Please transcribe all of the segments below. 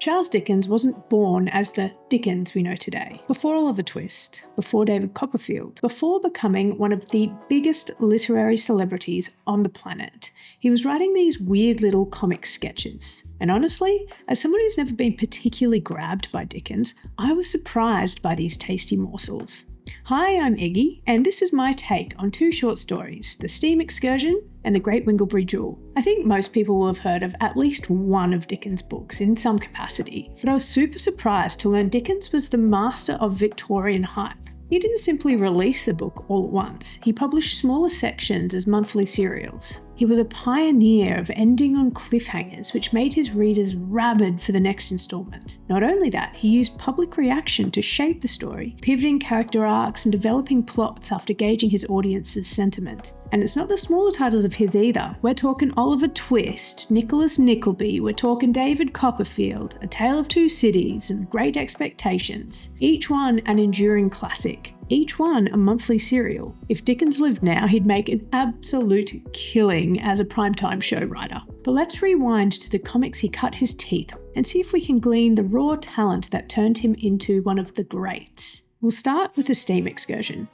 Charles Dickens wasn't born as the Dickens we know today. Before Oliver Twist, before David Copperfield, before becoming one of the biggest literary celebrities on the planet, he was writing these weird little comic sketches. And honestly, as someone who's never been particularly grabbed by Dickens, I was surprised by these tasty morsels. Hi, I'm Iggy, and this is my take on two short stories, The Steam Excursion and The Great Winglebury Duel. I think most people will have heard of at least one of Dickens' books in some capacity, but I was super surprised to learn Dickens was the master of Victorian hype. He didn't simply release a book all at once, he published smaller sections as monthly serials. He was a pioneer of ending on cliffhangers, which made his readers rabid for the next instalment. Not only that, he used public reaction to shape the story, pivoting character arcs and developing plots after gauging his audience's sentiment. And it's not the smaller titles of his either. We're talking Oliver Twist, Nicholas Nickleby, we're talking David Copperfield, A Tale of Two Cities, and Great Expectations. Each one an enduring classic. Each one a monthly serial. If Dickens lived now, he'd make an absolute killing as a primetime show writer. But let's rewind to the comics he cut his teeth on and see if we can glean the raw talent that turned him into one of the greats. We'll start with The Steam Excursion.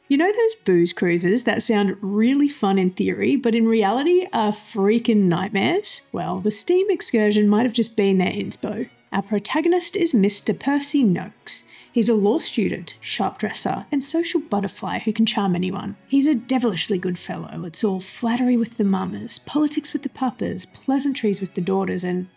You know those booze cruises that sound really fun in theory, but in reality are freaking nightmares? Well, The Steam Excursion might have just been their inspo. Our protagonist is Mr Percy Noakes. He's a law student, sharp dresser, and social butterfly who can charm anyone. He's a devilishly good fellow. It's all flattery with the mamas, politics with the papas, pleasantries with the daughters, and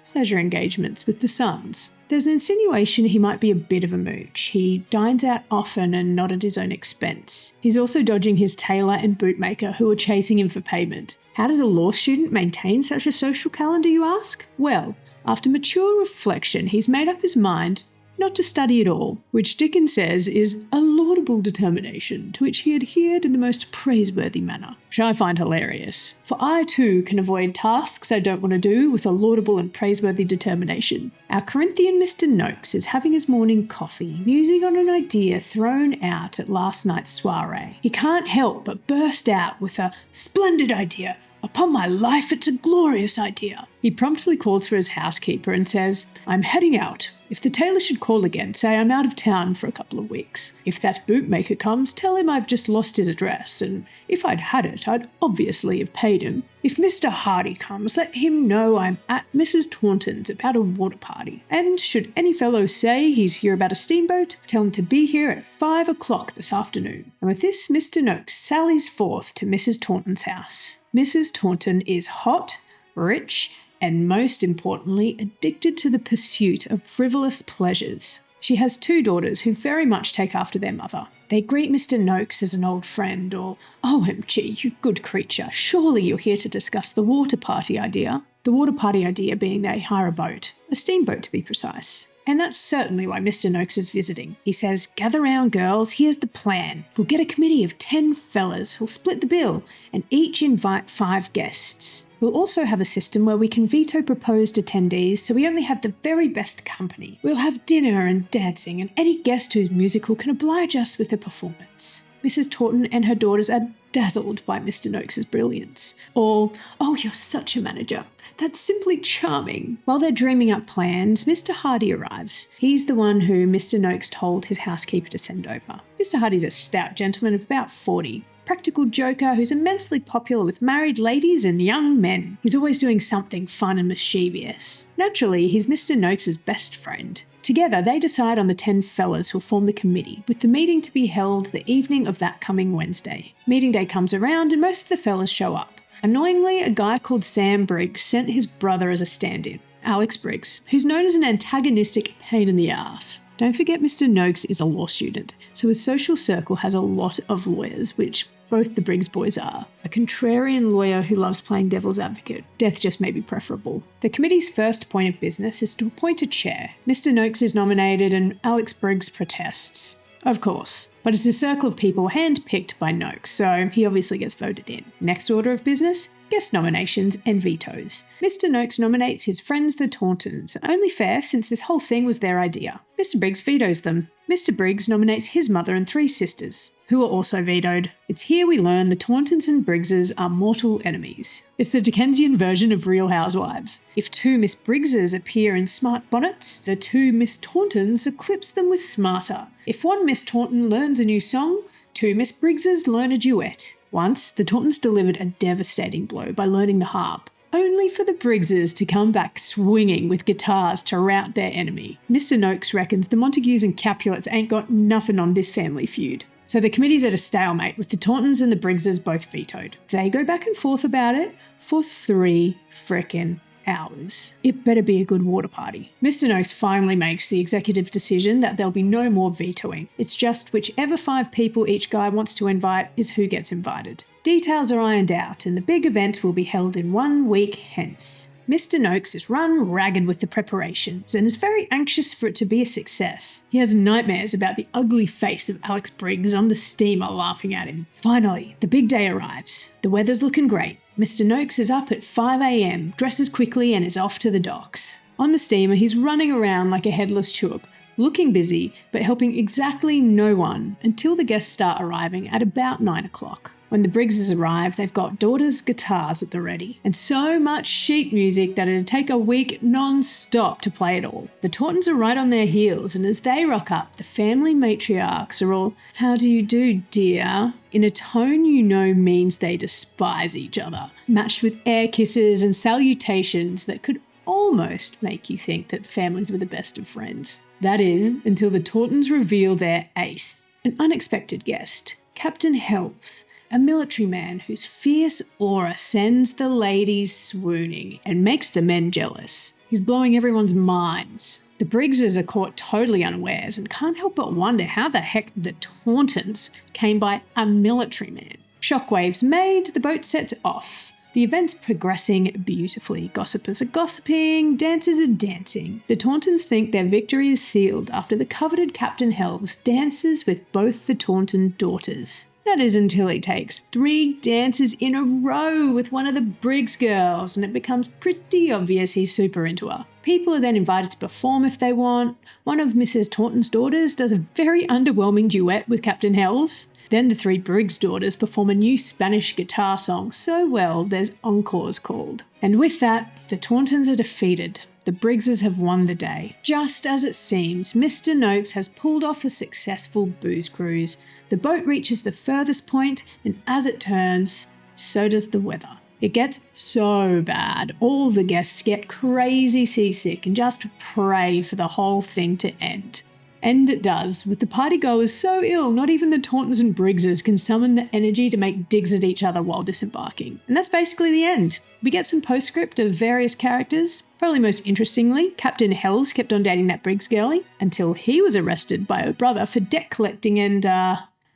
pleasure engagements with the sons. There's an insinuation he might be a bit of a mooch. He dines out often and not at his own expense. He's also dodging his tailor and bootmaker who are chasing him for payment. How does a law student maintain such a social calendar, you ask? Well, after mature reflection, he's made up his mind not to study at all, which Dickens says is a laudable determination to which he adhered in the most praiseworthy manner, which I find hilarious. For I too can avoid tasks I don't want to do with a laudable and praiseworthy determination. Our Corinthian Mr Noakes is having his morning coffee, musing on an idea thrown out at last night's soiree. He can't help but burst out with a splendid idea. Upon my life, it's a glorious idea. He promptly calls for his housekeeper and says, I'm heading out. If the tailor should call again, say I'm out of town for a couple of weeks. If that bootmaker comes, tell him I've just lost his address, and if I'd had it, I'd obviously have paid him. If Mr Hardy comes, let him know I'm at Mrs Taunton's about a water party. And should any fellow say he's here about a steamboat, tell him to be here at 5 o'clock this afternoon. And with this, Mr Noakes sallies forth to Mrs Taunton's house. Mrs Taunton is hot, rich, and most importantly, addicted to the pursuit of frivolous pleasures. She has two daughters who very much take after their mother. They greet Mr Noakes as an old friend, or, OMG, you good creature, surely you're here to discuss the water party idea. The water party idea being they hire a boat, a steamboat to be precise. And that's certainly why Mr Noakes is visiting. He says, gather round girls, here's the plan. We'll get a committee of 10 fellas who'll split the bill and each invite 5 guests. We'll also have a system where we can veto proposed attendees so we only have the very best company. We'll have dinner and dancing and any guest who's musical can oblige us with a performance. Mrs Taunton and her daughters are dazzled by Mr Noakes' brilliance. Or, oh, you're such a manager. That's simply charming. While they're dreaming up plans, Mr Hardy arrives. He's the one who Mr Noakes told his housekeeper to send over. Mr Hardy's a stout gentleman of about 40. Practical joker who's immensely popular with married ladies and young men. He's always doing something fun and mischievous. Naturally, he's Mr Noakes' best friend. Together, they decide on the 10 fellas who'll form the committee, with the meeting to be held the evening of that coming Wednesday. Meeting day comes around and most of the fellas show up. Annoyingly, a guy called Sam Briggs sent his brother as a stand-in, Alex Briggs, who's known as an antagonistic pain in the ass. Don't forget Mr Noakes is a law student, so his social circle has a lot of lawyers, which both the Briggs boys are. A contrarian lawyer who loves playing devil's advocate. Death just may be preferable. The committee's first point of business is to appoint a chair. Mr Noakes is nominated and Alex Briggs protests. Of course, but it's a circle of people hand-picked by Noakes, so he obviously gets voted in. Next order of business, guest nominations, and vetoes. Mr Noakes nominates his friends the Tauntons, only fair since this whole thing was their idea. Mr Briggs vetoes them. Mr Briggs nominates his mother and 3 sisters, who are also vetoed. It's here we learn the Tauntons and Briggses are mortal enemies. It's the Dickensian version of Real Housewives. If 2 Miss Briggses appear in smart bonnets, the 2 Miss Tauntons eclipse them with smarter. If 1 Miss Taunton learns a new song, 2 Miss Briggses learn a duet. Once, the Tauntons delivered a devastating blow by learning the harp, only for the Briggses to come back swinging with guitars to rout their enemy. Mr Noakes reckons the Montagues and Capulets ain't got nothing on this family feud. So the committee's at a stalemate with the Tauntons and the Briggses both vetoed. They go back and forth about it for 3 frickin' hours. It better be a good water party. Mr Noakes finally makes the executive decision that there'll be no more vetoing. It's just whichever 5 people each guy wants to invite is who gets invited. Details are ironed out and the big event will be held in 1 week hence. Mr Noakes is run ragged with the preparations and is very anxious for it to be a success. He has nightmares about the ugly face of Alex Briggs on the steamer laughing at him. Finally, the big day arrives. The weather's looking great. Mr Noakes is up at 5 a.m, dresses quickly and is off to the docks. On the steamer, he's running around like a headless chook, looking busy but helping exactly no one until the guests start arriving at about 9 o'clock. When the Briggses arrive, they've got daughters' guitars at the ready, and so much sheet music that it'd take a week non-stop to play it all. The Tauntons are right on their heels, and as they rock up, the family matriarchs are all, "How do you do, dear?" in a tone you know means they despise each other, matched with air kisses and salutations that could almost make you think that the families were the best of friends. That is, until the Tauntons reveal their ace, an unexpected guest, Captain Helves, a military man whose fierce aura sends the ladies swooning and makes the men jealous. He's blowing everyone's minds. The Briggses are caught totally unawares and can't help but wonder how the heck the Tauntons came by a military man. Shockwaves made, the boat sets off. The event's progressing beautifully. Gossipers are gossiping, dancers are dancing. The Tauntons think their victory is sealed after the coveted Captain Helves dances with both the Taunton daughters. That is until he takes 3 dances in a row with one of the Briggs girls, and it becomes pretty obvious he's super into her. People are then invited to perform if they want. One of Mrs. Taunton's daughters does a very underwhelming duet with Captain Helves. Then the 3 Briggs daughters perform a new Spanish guitar song so well there's encores called. And with that, the Tauntons are defeated. The Briggses have won the day. Just as it seems, Mr Noakes has pulled off a successful booze cruise. The boat reaches the furthest point, and as it turns, so does the weather. It gets so bad, all the guests get crazy seasick and just pray for the whole thing to end. And it does, with the partygoers so ill not even the Tauntons and Briggses can summon the energy to make digs at each other while disembarking. And that's basically the end. We get some postscript of various characters. Probably most interestingly, Captain Helves kept on dating that Briggs girlie until he was arrested by her brother for debt collecting and,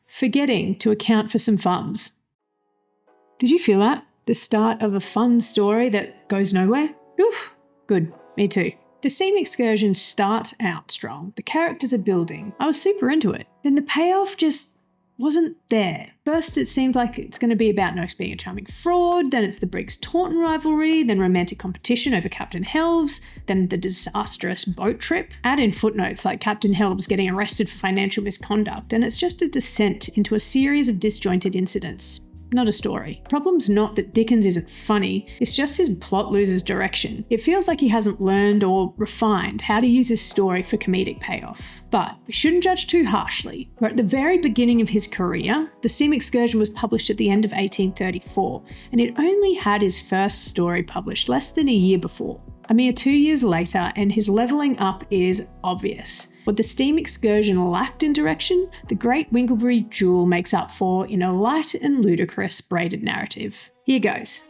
forgetting to account for some funds. Did you feel that? The start of a fun story that goes nowhere? Oof, good, me too. The Steam Excursion starts out strong. The characters are building. I was super into it. Then the payoff just wasn't there. First, it seemed like it's going to be about Noakes being a charming fraud, then it's the Briggs-Taunton rivalry, then romantic competition over Captain Helves, then the disastrous boat trip. Add in footnotes like Captain Helves getting arrested for financial misconduct, and it's just a descent into a series of disjointed incidents. Not a story. Problem's not that Dickens isn't funny, it's just his plot loses direction. It feels like he hasn't learned or refined how to use his story for comedic payoff. But we shouldn't judge too harshly. We're at the very beginning of his career. The Steam Excursion was published at the end of 1834, and it only had his first story published less than a year before. A mere 2 years later, and his levelling up is obvious. What the Steam Excursion lacked in direction, the Great Winglebury Duel makes up for in a light and ludicrous braided narrative. Here goes.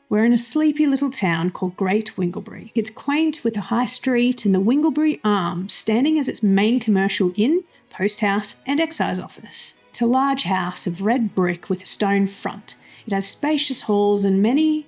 We're in a sleepy little town called Great Winglebury. It's quaint with a high street and the Winglebury Arms standing as its main commercial inn, post house and excise office. It's a large house of red brick with a stone front. It has spacious halls and many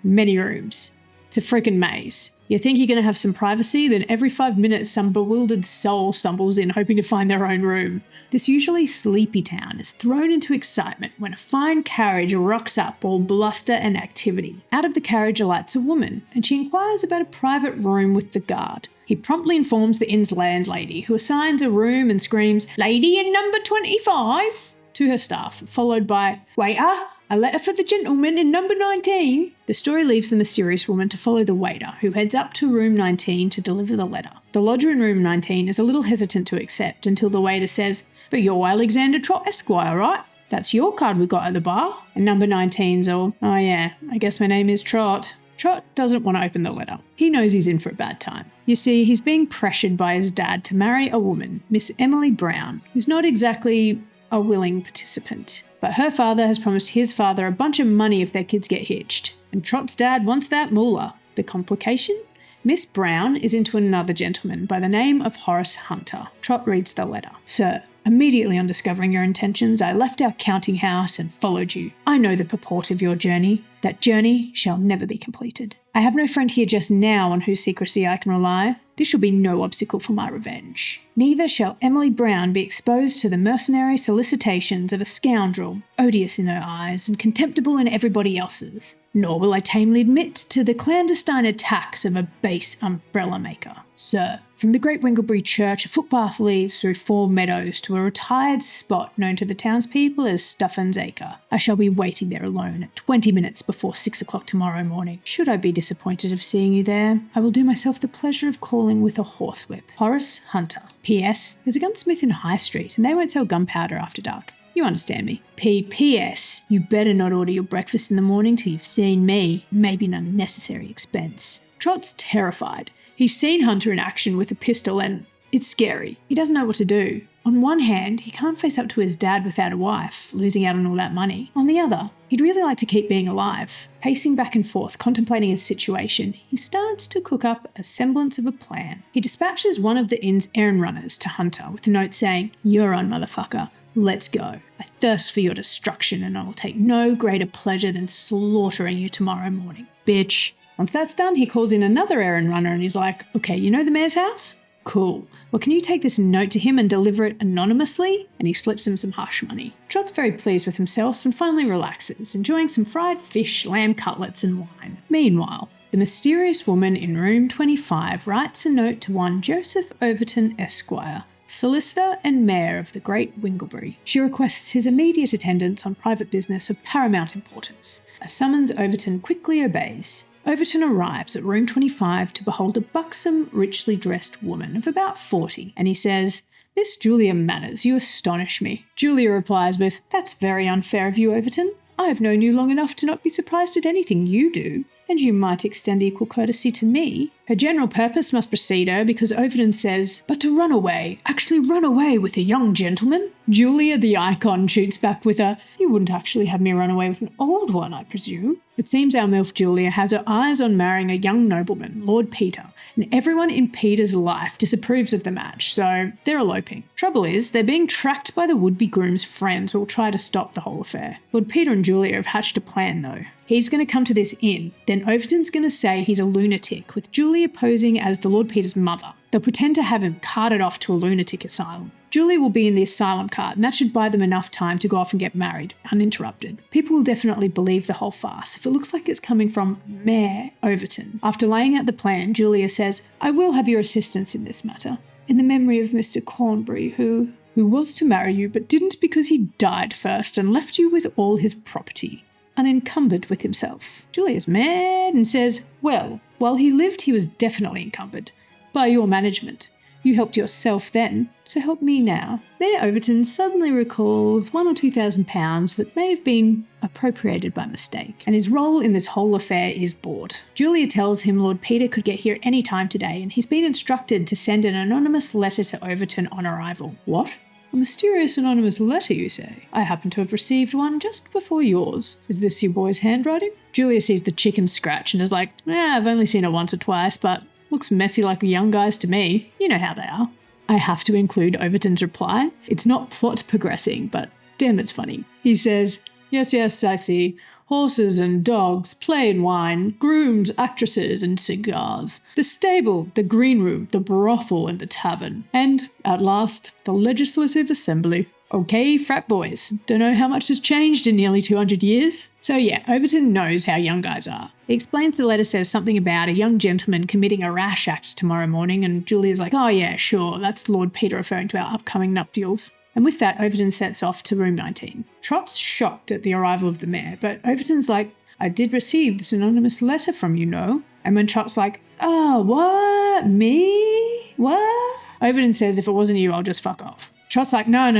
rooms. It's a freaking maze. You think you're going to have some privacy, then every 5 minutes some bewildered soul stumbles in hoping to find their own room. This usually sleepy town is thrown into excitement when a fine carriage rocks up, all bluster and activity. Out of the carriage alights a woman, and she inquires about a private room with the guard. He promptly informs the inn's landlady, who assigns a room and screams, "Lady in number 25!" to her staff, followed by, "Waiter, a letter for the gentleman in number 19. The story leaves the mysterious woman to follow the waiter, who heads up to room 19 to deliver the letter. The lodger in room 19 is a little hesitant to accept until the waiter says, "But you're Alexander Trott Esquire, right? That's your card we got at the bar." And number 19's all, "Oh yeah, I guess my name is Trott." Trott doesn't want to open the letter. He knows he's in for a bad time. You see, he's being pressured by his dad to marry a woman, Miss Emily Brown, who's not exactly a willing participant. But her father has promised his father a bunch of money if their kids get hitched. And Trott's dad wants that moolah. The complication? Miss Brown is into another gentleman by the name of Horace Hunter. Trott reads the letter. "Sir, immediately on discovering your intentions, I left our counting house and followed you. I know the purport of your journey. That journey shall never be completed. I have no friend here just now on whose secrecy I can rely. This shall be no obstacle for my revenge. Neither shall Emily Brown be exposed to the mercenary solicitations of a scoundrel, odious in her eyes and contemptible in everybody else's. Nor will I tamely admit to the clandestine attacks of a base umbrella maker. Sir, from the Great Winglebury Church, a footpath leads through 4 meadows to a retired spot known to the townspeople as Stuffin's Acre. I shall be waiting there alone at 20 minutes before 6 o'clock tomorrow morning. Should I be disappointed of seeing you there, I will do myself the pleasure of calling with a horsewhip. Horace Hunter. P.S. There's a gunsmith in High Street and they won't sell gunpowder after dark. You understand me. P.P.S. You better not order your breakfast in the morning till you've seen me. Maybe an unnecessary expense." Trott's terrified. He's seen Hunter in action with a pistol and it's scary. He doesn't know what to do. On one hand, he can't face up to his dad without a wife, losing out on all that money. On the other, he'd really like to keep being alive. Pacing back and forth, contemplating his situation, he starts to cook up a semblance of a plan. He dispatches one of the inn's errand runners to Hunter with a note saying, "You're on, motherfucker. Let's go. I thirst for your destruction and I will take no greater pleasure than slaughtering you tomorrow morning, bitch." Once that's done, he calls in another errand runner and he's like, "Okay, you know the mayor's house? Cool. Well, can you take this note to him and deliver it anonymously?" And he slips him some hush money. Trott's very pleased with himself and finally relaxes, enjoying some fried fish, lamb cutlets and wine. Meanwhile, the mysterious woman in room 25 writes a note to one Joseph Overton Esquire, solicitor and mayor of the Great Winglebury. She requests his immediate attendance on private business of paramount importance. A summons Overton quickly obeys. Overton arrives at room 25 to behold a buxom, richly dressed woman of about 40, and he says, "Miss Julia Manners, you astonish me." Julia replies with, "That's very unfair of you, Overton. I have known you long enough to not be surprised at anything you do, and you might extend equal courtesy to me." Her general purpose must precede her because Overton says, "But to run away, actually run away with a young gentleman?" Julia the icon shoots back with a, "You wouldn't actually have me run away with an old one, I presume?" It seems our MILF Julia has her eyes on marrying a young nobleman, Lord Peter, and everyone in Peter's life disapproves of the match, so they're eloping. Trouble is, they're being tracked by the would-be groom's friends who will try to stop the whole affair. Lord Peter and Julia have hatched a plan though. He's going to come to this inn, then Overton's going to say he's a lunatic, with Julia posing as the Lord Peter's mother. They'll pretend to have him carted off to a lunatic asylum. Julia will be in the asylum cart, and that should buy them enough time to go off and get married, uninterrupted. People will definitely believe the whole farce if it looks like it's coming from Mayor Overton. After laying out the plan, Julia says, "I will have your assistance in this matter. In the memory of Mr Cornbury, who was to marry you, but didn't because he died first and left you with all his property, unencumbered with himself." Julia's mad and says, "Well, while he lived he was definitely encumbered. By your management. You helped yourself then, so help me now." Mayor Overton suddenly recalls £1,000 or £2,000 that may have been appropriated by mistake, and his role in this whole affair is bored. Julia tells him Lord Peter could get here any time today, and he's been instructed to send an anonymous letter to Overton on arrival. What? A mysterious anonymous letter, you say? I happen to have received one just before yours. Is this your boy's handwriting? Julia sees the chicken scratch and is like, I've only seen it once or twice, but looks messy like the young guys to me. You know how they are. I have to include Overton's reply. It's not plot progressing, but damn, it's funny. He says, Yes, yes, I see. Horses and dogs, play and wine, grooms, actresses, and cigars. The stable, the green room, the brothel, and the tavern. And, at last, the Legislative Assembly. Okay, frat boys. Don't know how much has changed in nearly 200 years. So yeah, Overton knows how young guys are. He explains the letter says something about a young gentleman committing a rash act tomorrow morning, and Julia's like, oh yeah, sure, that's Lord Peter referring to our upcoming nuptials. And with that, Overton sets off to room 19. Trot's shocked at the arrival of the mayor, but Overton's like, I did receive this anonymous letter from you, know. And when Trot's like, oh, what? Me? What? Overton says, if it wasn't you, I'll just fuck off. Trot's like, no,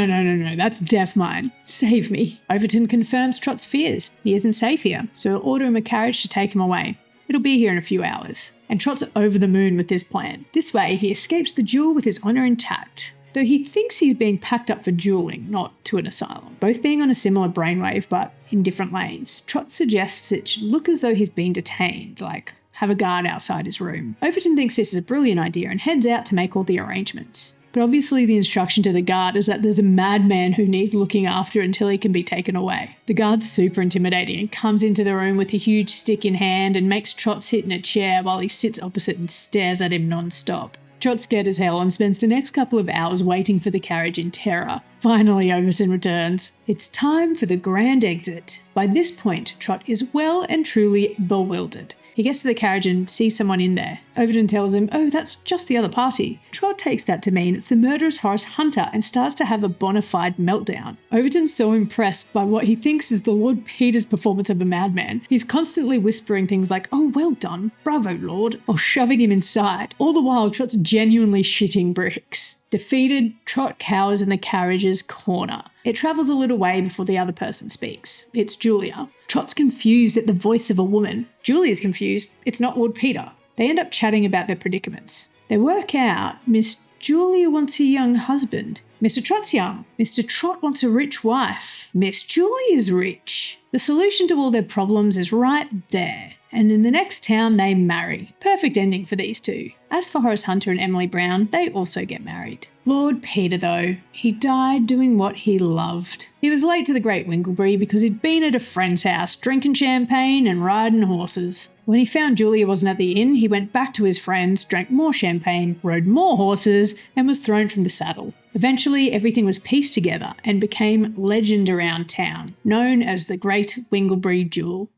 that's deaf mine. Save me. Overton confirms Trot's fears. He isn't safe here, so he'll order him a carriage to take him away. It'll be here in a few hours. And Trot's over the moon with this plan. This way, he escapes the duel with his honour intact. Though he thinks he's being packed up for duelling, not to an asylum. Both being on a similar brainwave, but in different lanes. Trot suggests it should look as though he's being detained, like have a guard outside his room. Overton thinks this is a brilliant idea and heads out to make all the arrangements. But obviously the instruction to the guard is that there's a madman who needs looking after until he can be taken away. The guard's super intimidating and comes into the room with a huge stick in hand and makes Trot sit in a chair while he sits opposite and stares at him non-stop. Trot's scared as hell and spends the next couple of hours waiting for the carriage in terror. Finally, Overton returns. It's time for the grand exit. By this point, Trot is well and truly bewildered. He gets to the carriage and sees someone in there. Overton tells him, oh, that's just the other party. Trot takes that to mean it's the murderous Horace Hunter and starts to have a bona fide meltdown. Overton's so impressed by what he thinks is the Lord Peter's performance of a madman. He's constantly whispering things like, oh, well done, bravo, Lord, or shoving him inside. All the while, Trot's genuinely shitting bricks. Defeated, Trot cowers in the carriage's corner. It travels a little way before the other person speaks. It's Julia. Trot's confused at the voice of a woman. Julia's confused. It's not Lord Peter. They end up chatting about their predicaments. They work out Miss Julia wants a young husband. Mr. Trot's young. Mr. Trot wants a rich wife. Miss Julia's rich. The solution to all their problems is right there. And in the next town, they marry. Perfect ending for these two. As for Horace Hunter and Emily Brown, they also get married. Lord Peter, though, he died doing what he loved. He was late to the Great Winglebury because he'd been at a friend's house, drinking champagne and riding horses. When he found Julia wasn't at the inn, he went back to his friends, drank more champagne, rode more horses, and was thrown from the saddle. Eventually, everything was pieced together and became legend around town, known as the Great Winglebury Duel.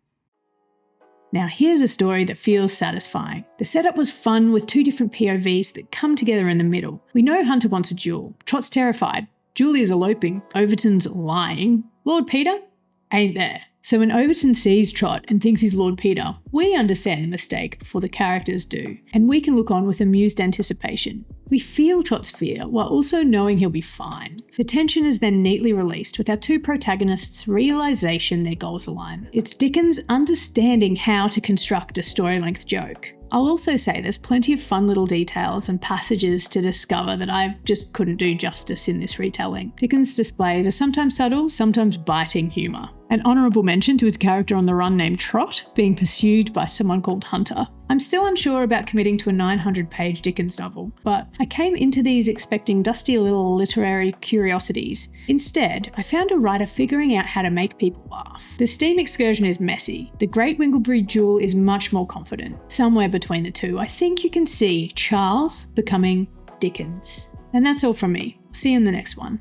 Now here's a story that feels satisfying. The setup was fun with two different POVs that come together in the middle. We know Hunter wants a duel. Trot's terrified. Julia's eloping. Overton's lying. Lord Peter? Ain't there. So when Overton sees Trot and thinks he's Lord Peter, we understand the mistake before the characters do, and we can look on with amused anticipation. We feel Trot's fear while also knowing he'll be fine. The tension is then neatly released with our two protagonists' realisation their goals align. It's Dickens understanding how to construct a story-length joke. I'll also say there's plenty of fun little details and passages to discover that I just couldn't do justice in this retelling. Dickens displays a sometimes subtle, sometimes biting humour. An honourable mention to his character on the run named Trot being pursued by someone called Hunter. I'm still unsure about committing to a 900-page Dickens novel, but I came into these expecting dusty little literary curiosities. Instead, I found a writer figuring out how to make people laugh. The Steam Excursion is messy. The Great Winglebury Duel is much more confident. Somewhere between the two, I think you can see Charles becoming Dickens. And that's all from me. See you in the next one.